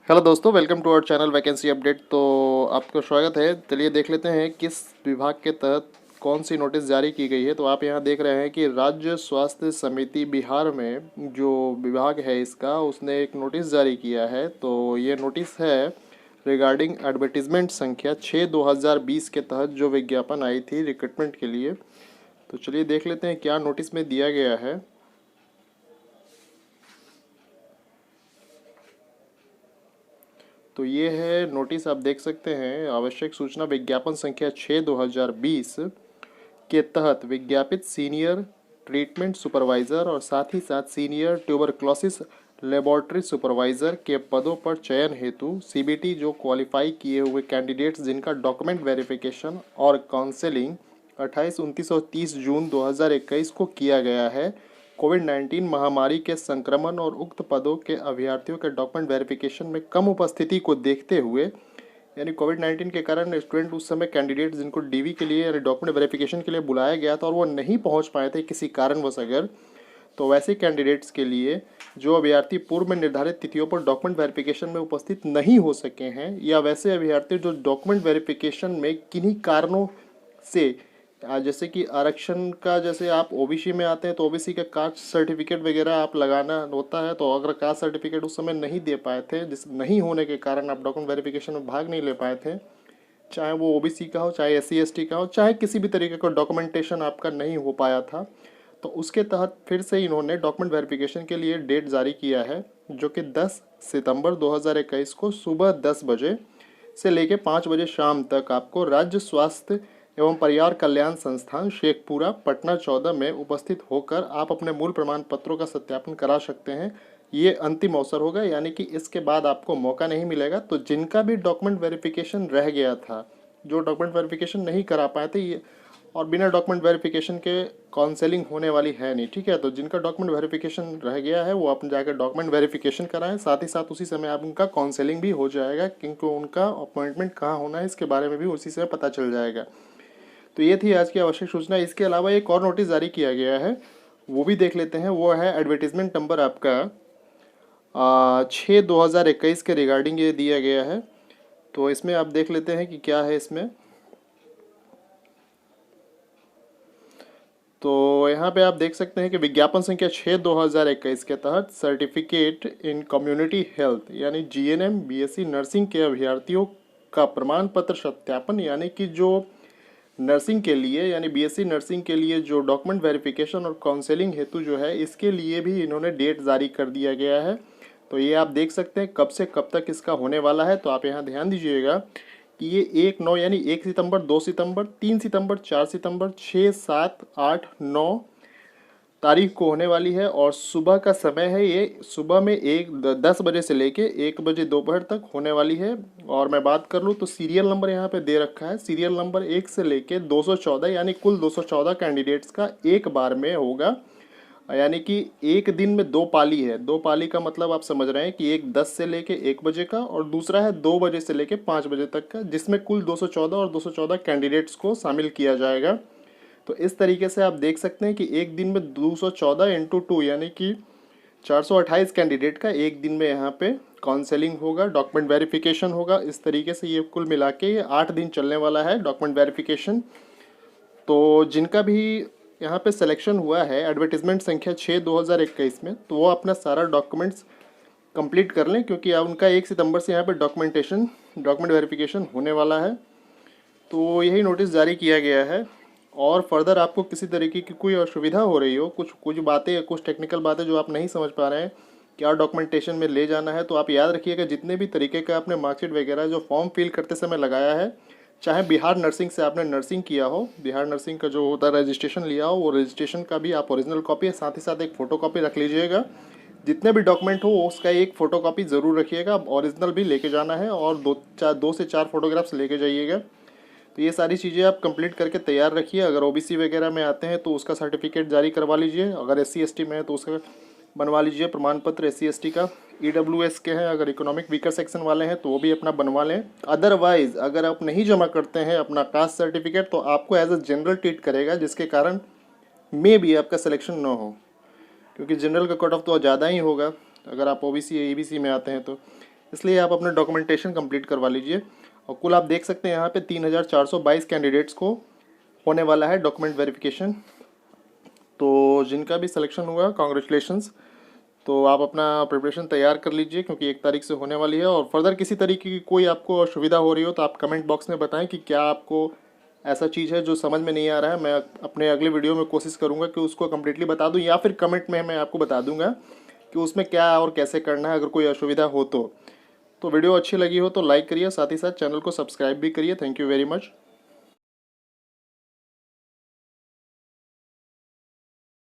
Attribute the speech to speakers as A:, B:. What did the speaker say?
A: Hello दोस्तों, welcome to our channel vacancy update. तो आपका स्वागत है। चलिए देख लेते हैं किस विभाग के तहत कौन सी नोटिस जारी की गई है। तो आप यहाँ देख रहे हैं कि राज्य स्वास्थ्य समिति बिहार में जो विभाग है इसका, उसने एक नोटिस जारी किया है। तो ये नोटिस है रिगार्डिंग एडवर्टीजमेंट संख्या 6/2020 के तहत जो विज्ञापन आई थी रिक्रूटमेंट के लिए। तो चलिए देख लेते हैं क्या नोटिस में दिया गया है। तो ये है नोटिस, आप देख सकते हैं। आवश्यक सूचना विज्ञापन संख्या 6/2020 के तहत विज्ञापित सीनियर ट्रीटमेंट सुपरवाइजर और साथ ही साथ सीनियर ट्यूबरक्लोसिस लेबोरेटरी सुपरवाइजर के पदों पर चयन हेतु सीबीटी जो क्वालिफाई किए हुए कैंडिडेट्स जिनका डॉक्यूमेंट वेरिफिकेशन और काउंसलिंग 28, 29 और 30 जून 2021 को किया गया है, कोविड-19 महामारी के संक्रमण और उक्त पदों के अभ्यर्थियों के डॉक्यूमेंट वेरिफिकेशन में कम उपस्थिति को देखते हुए, यानी कोविड-19 के कारण स्टूडेंट उस समय कैंडिडेट जिनको डीवी के लिए यानी डॉक्यूमेंट वेरिफिकेशन के लिए बुलाया गया था और वो नहीं पहुंच पाए थे किसी कारणवश, अगर तो वैसे कैंडिडेट्स के लिए जो अभ्यर्थी पूर्व में निर्धारित तिथियों पर डॉक्यूमेंट वेरिफिकेशन में उपस्थित नहीं हो सके हैं, या वैसे अभ्यर्थी जो डॉक्यूमेंट वेरिफिकेशन में किन्हीं कारणों से जैसे कि आरक्षण का, जैसे आप ओबीसी में आते हैं तो ओबीसी का कास्ट सर्टिफिकेट वगैरह आप लगाना होता है। तो अगर कास्ट सर्टिफिकेट उस समय नहीं दे पाए थे, जिस नहीं होने के कारण आप डॉक्यूमेंट वेरिफिकेशन में भाग नहीं ले पाए थे, चाहे वो ओबीसी का हो, चाहे एससी एसटी का हो, चाहे किसी भी तरीके का डॉक्यूमेंटेशन आपका नहीं हो पाया था, तो उसके तहत फिर से इन्होंने डॉक्यूमेंट वेरिफिकेशन के लिए डेट जारी किया है, जो कि 10 सितंबर 2021 को सुबह 10 बजे से लेकर 5 बजे शाम तक आपको राज्य स्वास्थ्य एवं परिवार कल्याण संस्थान शेखपुरा पटना 14 में उपस्थित होकर आप अपने मूल प्रमाण पत्रों का सत्यापन करा सकते हैं। ये अंतिम अवसर होगा, यानी कि इसके बाद आपको मौका नहीं मिलेगा। तो जिनका भी डॉक्यूमेंट वेरिफिकेशन रह गया था, जो डॉक्यूमेंट वेरिफिकेशन नहीं करा पाए थे, ये और बिना डॉक्यूमेंट वेरिफिकेशन के काउंसलिंग होने वाली है नहीं, ठीक है। तो जिनका डॉक्यूमेंट वेरिफिकेशन रह गया है वो अपने जाकर डॉक्यूमेंट वेरिफिकेशन कराएं, साथ ही साथ उसी समय आप उनका काउंसलिंग भी हो जाएगा, क्योंकि उनका अपॉइंटमेंट कहाँ होना है इसके बारे में भी उसी समय पता चल जाएगा। तो ये थी आज की आवश्यक सूचना। इसके अलावा एक और नोटिस जारी किया गया है, वो भी देख लेते हैं। वो है एडवर्टीजमेंट नंबर आपका 6/2021 के रिगार्डिंग ये दिया गया है। तो इसमें आप देख लेते हैं कि क्या है इसमें। तो यहाँ पे आप देख सकते हैं कि विज्ञापन संख्या 6/2021 के तहत सर्टिफिकेट इन कम्युनिटी हेल्थ यानी जीएनएम बीएससी नर्सिंग के अभ्यर्थियों का प्रमाण पत्र सत्यापन, यानी कि जो नर्सिंग के लिए यानी बीएससी नर्सिंग के लिए जो डॉक्यूमेंट वेरिफिकेशन और काउंसलिंग हेतु जो है, इसके लिए भी इन्होंने डेट जारी कर दिया गया है। तो ये आप देख सकते हैं कब से कब तक इसका होने वाला है। तो आप यहाँ ध्यान दीजिएगा कि ये 1/9 यानी 1 सितंबर, 2 सितंबर, 3 सितंबर, 4 सितंबर, 6, 7, 8, 9 तारीख को होने वाली है। और सुबह का समय है, ये सुबह में 10 बजे से लेके 1 बजे दोपहर तक होने वाली है। और मैं बात कर लूँ तो सीरियल नंबर यहाँ पे दे रखा है, सीरियल नंबर 1 से लेके 214, यानी कुल 214 कैंडिडेट्स का एक बार में होगा। यानी कि एक दिन में दो पाली है। दो पाली का मतलब आप समझ रहे हैं कि एक 10 से लेके 1 बजे का और दूसरा है 2 बजे से लेके 5 बजे तक का, जिसमें कुल 214 और 214 कैंडिडेट्स को शामिल किया जाएगा। तो इस तरीके से आप देख सकते हैं कि एक दिन में 214 इंटू 2 यानी कि 428 कैंडिडेट का एक दिन में यहाँ पे काउंसलिंग होगा, डॉक्यूमेंट वेरिफिकेशन होगा। इस तरीके से ये कुल मिला के ये 8 दिन चलने वाला है डॉक्यूमेंट वेरिफिकेशन। तो जिनका भी यहाँ पे सिलेक्शन हुआ है एडवर्टीजमेंट संख्या 6/2021 में, तो वो अपना सारा डॉक्यूमेंट्स कंप्लीट कर लें, क्योंकि अब उनका 1 सितंबर से यहाँ पे डॉक्यूमेंट वेरिफिकेशन होने वाला है। तो यही नोटिस जारी किया गया है। और फर्दर आपको किसी तरीके की कोई असुविधा हो रही हो, कुछ बातें, कुछ टेक्निकल बातें जो आप नहीं समझ पा रहे हैं, क्या डॉक्यूमेंटेशन में ले जाना है, तो आप याद रखिएगा जितने भी तरीके का आपने मार्कशीट वगैरह जो फॉर्म फिल करते समय लगाया है, चाहे बिहार नर्सिंग से आपने नर्सिंग किया हो, बिहार नर्सिंग का जो होता है रजिस्ट्रेशन लिया हो, वो रजिस्ट्रेशन का भी आप ओरिजिनल कॉपी है, साथ ही साथ एक फ़ोटो कॉपी रख लीजिएगा। जितने भी डॉक्यूमेंट हो उसका एक फ़ोटो कॉपी ज़रूर रखिएगा, ओरिजिनल भी लेके जाना है, और 2 से 4 फोटोग्राफ्स लेके जाइएगा। तो ये सारी चीज़ें आप कंप्लीट करके तैयार रखिए। अगर ओबीसी वगैरह में आते हैं तो उसका सर्टिफिकेट जारी करवा लीजिए, अगर एससी एसटी में है तो उसका बनवा लीजिए प्रमाण पत्र एससी एसटी का। ईडब्ल्यूएस के हैं, अगर इकोनॉमिक वीकर सेक्शन वाले हैं तो वो भी अपना बनवा लें। अदरवाइज अगर आप नहीं जमा करते हैं अपना कास्ट सर्टिफिकेट, तो आपको एज अ जनरल ट्रीट करेगा, जिसके कारण मे भी आपका सिलेक्शन ना हो, क्योंकि जनरल का कट ऑफ तो ज़्यादा ही होगा अगर आप ओबीसी या ईबीसी में आते हैं। तो इसलिए आप अपना डॉक्यूमेंटेशन कंप्लीट करवा लीजिए। और कुल आप देख सकते हैं यहाँ पे 3,422 कैंडिडेट्स को होने वाला है डॉक्यूमेंट वेरिफिकेशन। तो जिनका भी सिलेक्शन हुआ कॉन्ग्रेचुलेशंस। तो आप अपना प्रिपरेशन तैयार कर लीजिए क्योंकि 1 तारीख से होने वाली है। और फर्दर किसी तरीके की कोई आपको असुविधा हो रही हो तो आप कमेंट बॉक्स में बताएं कि क्या आपको ऐसा चीज़ है जो समझ में नहीं आ रहा है। मैं अपने अगले वीडियो में कोशिश करूंगा कि उसको कम्प्लीटली बता दूं, या फिर कमेंट में मैं आपको बता दूंगा कि उसमें क्या और कैसे करना है अगर कोई असुविधा हो तो। वीडियो अच्छी लगी हो तो लाइक करिए, साथ ही साथ चैनल को सब्सक्राइब भी करिए। Thank you very much.